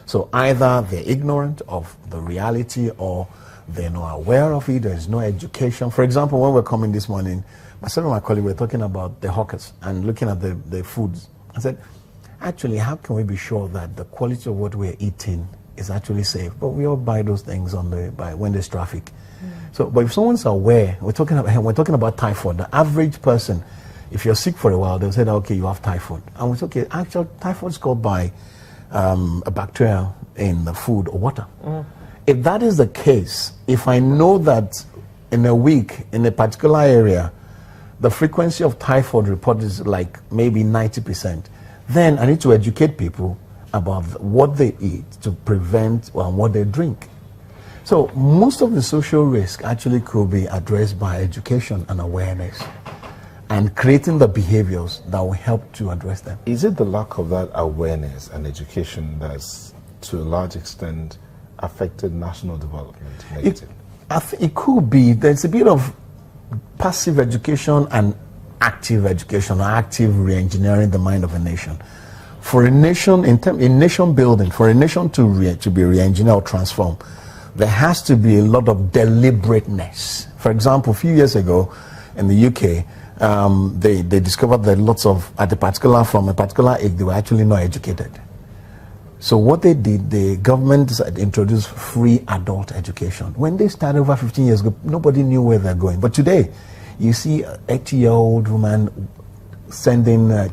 So either they're ignorant of the reality or they're not aware of it, there's no education. For example, when we're coming this morning, myself and my colleague were talking about the hawkers and looking at the foods. I said, actually, how can we be sure that the quality of what we're eating is actually safe? But we all buy those things when there's traffic. So, but if someone's aware, we're talking about typhoid. The average person, if you're sick for a while, they'll say, okay, you have typhoid. And we say, okay, actually, typhoid is caused by a bacteria in the food or water. If that is the case, if I know that in a week, in a particular area, the frequency of typhoid report is like maybe 90%, then I need to educate people about what they eat to prevent what they drink. So most of the social risk actually could be addressed by education and awareness and creating the behaviors that will help to address them. Is it the lack of that awareness and education that's to a large extent affected national development negatively? I think it could be. There's a bit of passive education and active education, or active re-engineering the mind of a nation. For a nation, in nation building, for a nation to be re-engineered or transformed, there has to be a lot of deliberateness. For example, a few years ago in the UK, they discovered that lots of, from a particular age, they were actually not educated. So what they did, the government introduced free adult education. When they started over 15 years ago, nobody knew where they're going. But today, you see an 80-year-old woman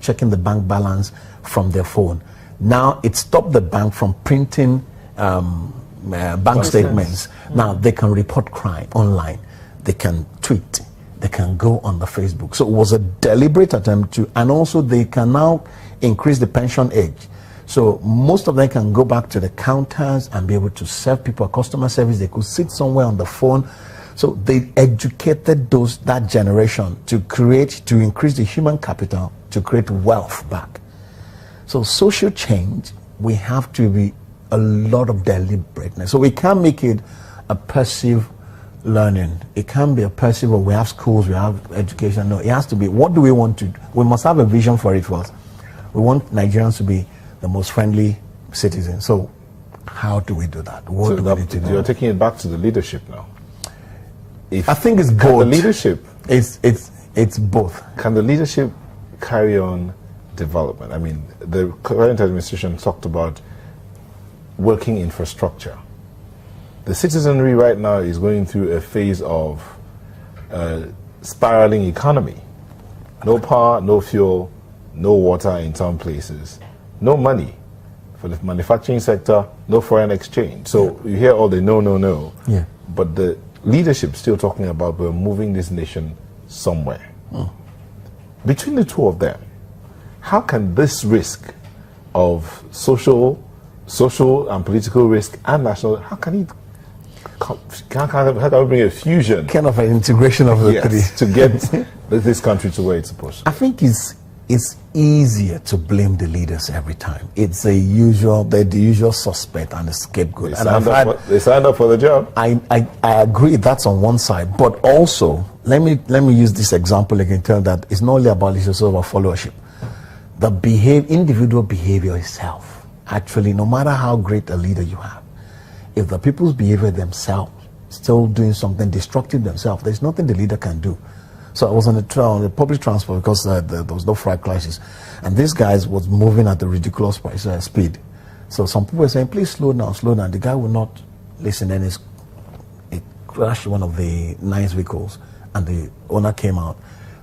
checking the bank balance from their phone. Now, it stopped the bank from printing bank statements. Now, they can report crime online. They can tweet. They can go on the Facebook. So it was a deliberate attempt to, and also they can now increase the pension age. So most of them can go back to the counters and be able to serve people, customer service. They could sit somewhere on the phone. So they educated that generation to increase the human capital, to create wealth back. So social change, we have to be a lot of deliberateness. So we can't make it a passive learning. It can't be a passive, or we have schools, we have education. No, it has to be, what do we want to do? We must have a vision for it first. We want Nigerians to be the most friendly citizens. So how do we do that? What do we need to do? You're taking it back to the leadership now. I think it's both. The leadership, it's both. Can the leadership carry on development? I mean, the current administration talked about working infrastructure. The citizenry right now is going through a phase of spiraling economy. No power, no fuel, no water in some places, no money for the manufacturing sector, no foreign exchange. So you hear all the no. Yeah. But the leadership still talking about we're moving this nation somewhere. Between the two of them, how can this risk of social and political risk and national, how can we bring a fusion? Kind of an integration of the three. To get this country to where it's supposed to. I think it's easier to blame the leaders every time. It's the usual suspect and the scapegoat. They signed up for the job. I agree, that's on one side, but also let me use this example again. Tell that it's not only about issues of followership. The individual behavior itself, actually, no matter how great a leader you have, if the people's behavior themselves still doing something destructive themselves, there's nothing the leader can do. So I was on the public transport because there was no freight crisis, and this guy was moving at a ridiculous speed. So some people were saying, "Please slow down, slow down." The guy would not listen, and it crashed one of the nice vehicles, and the owner came out.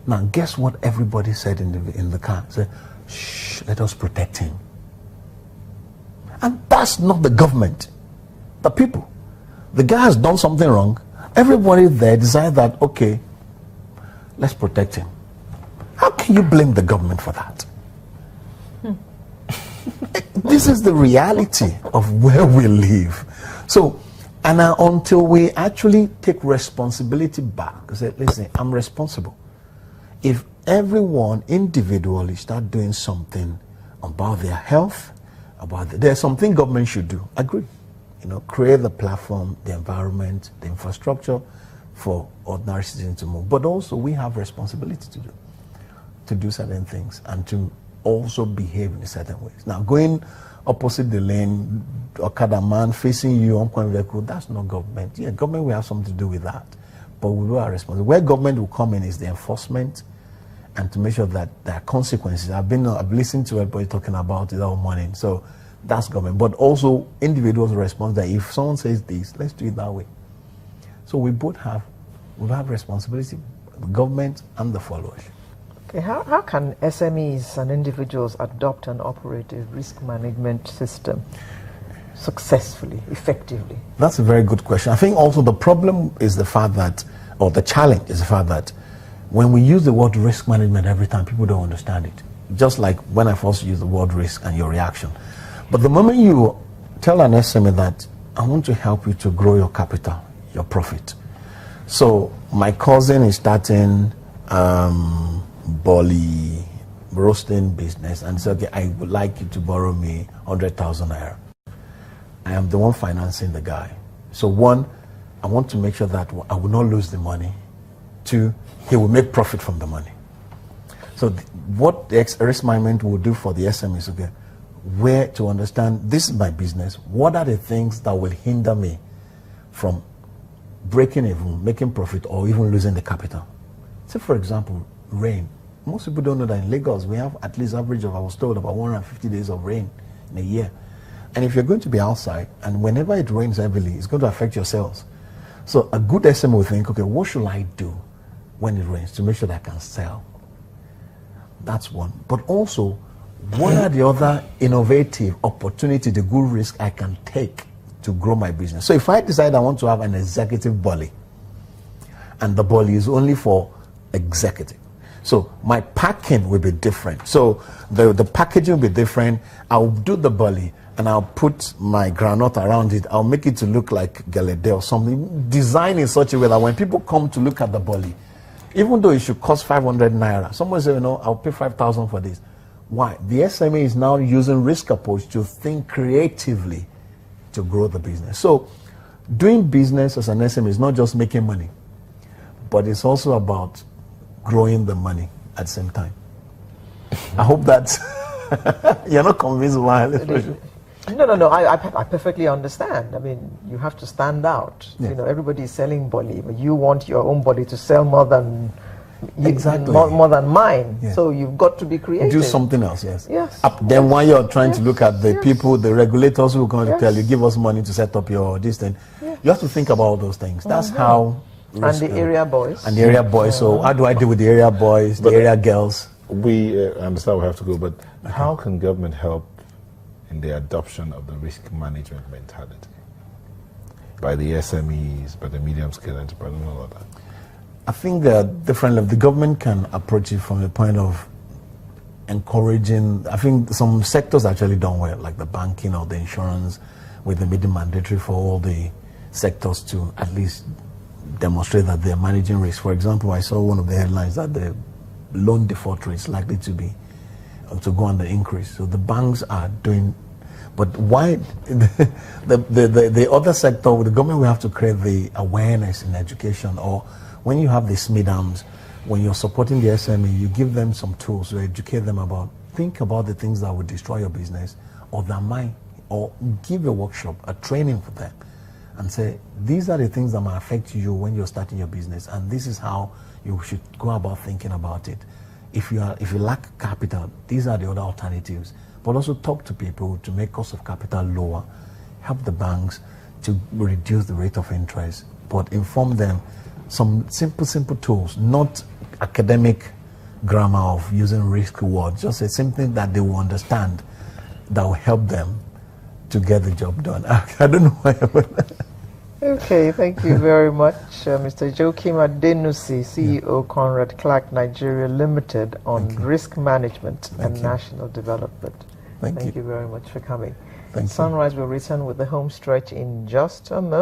Now, guess what everybody said in the car? Said, "Shh, let us protect him." And that's not the government, the people. The guy has done something wrong. Everybody there decided that, okay, let's protect him. How can you blame the government for that? This is the reality of where we live. So, and until we actually take responsibility back, say, listen, I'm responsible. If everyone individually start doing something about their health, there's something government should do. Agree. Create the platform, the environment, the infrastructure for ordinary citizens to move. But also we have responsibility to do certain things and to also behave in certain ways. Now, going opposite the lane, Okada man facing you on one vehicle, that's not government. Yeah, government will have something to do with that, but we are responsible. Where government will come in is the enforcement and to make sure that there are consequences. I've listened to everybody talking about it all morning, so that's government. But also individuals respond that if someone says this, let's do it that way. So we have responsibility, the government and the followers. Okay, how can SMEs and individuals adopt and operate a risk management system successfully, effectively? That's a very good question. I think also the problem is the fact that, or the challenge is the fact that when we use the word risk management every time, people don't understand it. Just like when I first used the word risk and your reaction. But the moment you tell an SME that I want to help you to grow your capital, your profit. So my cousin is starting Bolly roasting business and said, okay, I would like you to borrow me 100,000 naira. I am the one financing the guy. So one, I want to make sure that I will not lose the money. Two, he will make profit from the money. So what the risk management will do for the SME is, okay, where to understand this is my business, what are the things that will hinder me from breaking even, making profit, or even losing the capital. Say for example, rain. Most people don't know that in Lagos we have at least average of, I was told, about 150 days of rain in a year. And if you're going to be outside and whenever it rains heavily, it's going to affect your sales. So a good SME will think, okay, what should I do when it rains to make sure that I can sell? That's one. But also, what are the other innovative opportunities, the good risk I can take to grow my business? So if I decide I want to have an executive bolly, and the bolly is only for executive, so my packing will be different. So the packaging will be different. I'll do the bolly and I'll put my granite around it. I'll make it to look like Gelede or something. Design in such a way that when people come to look at the bolly, even though it should cost 500 naira, someone say, I'll pay 5,000 for this. Why? The SME is now using risk approach to think creatively to grow the business. So doing business as an SME is not just making money, but it's also about growing the money at the same time. I hope that you're not convinced why. No. I perfectly understand. I mean, you have to stand out. Yeah. Everybody is selling bolly, but you want your own bolly to sell more than exactly more than mine. Yeah. So you've got to be creative. Do something else, yes. Yes. Then while you're trying to look at the Yes. people, the regulators who are going to Yes. tell you, give us money to set up your this thing. Yes. You have to think about all those things. That's how. And the area boys. And the area boys. So how do I deal with the area boys, the area girls? We understand we have to go, but how can government help in the adoption of the risk management mentality by the SMEs, by the medium-scale enterprise, and all of that? I think there are different levels. The government can approach it from the point of encouraging. I think some sectors actually done well, like the banking or the insurance, with the making mandatory for all the sectors to at least demonstrate that they're managing risk. For example, I saw one of the headlines that the loan default rate is likely to go on the increase. So the banks are doing, but why the other sector, the government will have to create the awareness in education, or when you have the SMEDAMs, when you're supporting the SME, you give them some tools to educate them about, think about the things that would destroy your business, or that might, or give a workshop, a training for them, and say, these are the things that might affect you when you're starting your business, and this is how you should go about thinking about it. If you lack capital, these are the other alternatives. But also talk to people to make cost of capital lower, help the banks to reduce the rate of interest, but inform them some simple tools, not academic grammar of using risk words, just a something that they will understand that will help them to get the job done. I don't know why. Okay, thank you very much, Mr. Joachim Adenusi, CEO, Conrad Clark Nigeria Limited, on risk management and national development. Thank you very much for coming. Thank you. Sunrise will return with the home stretch in just a moment.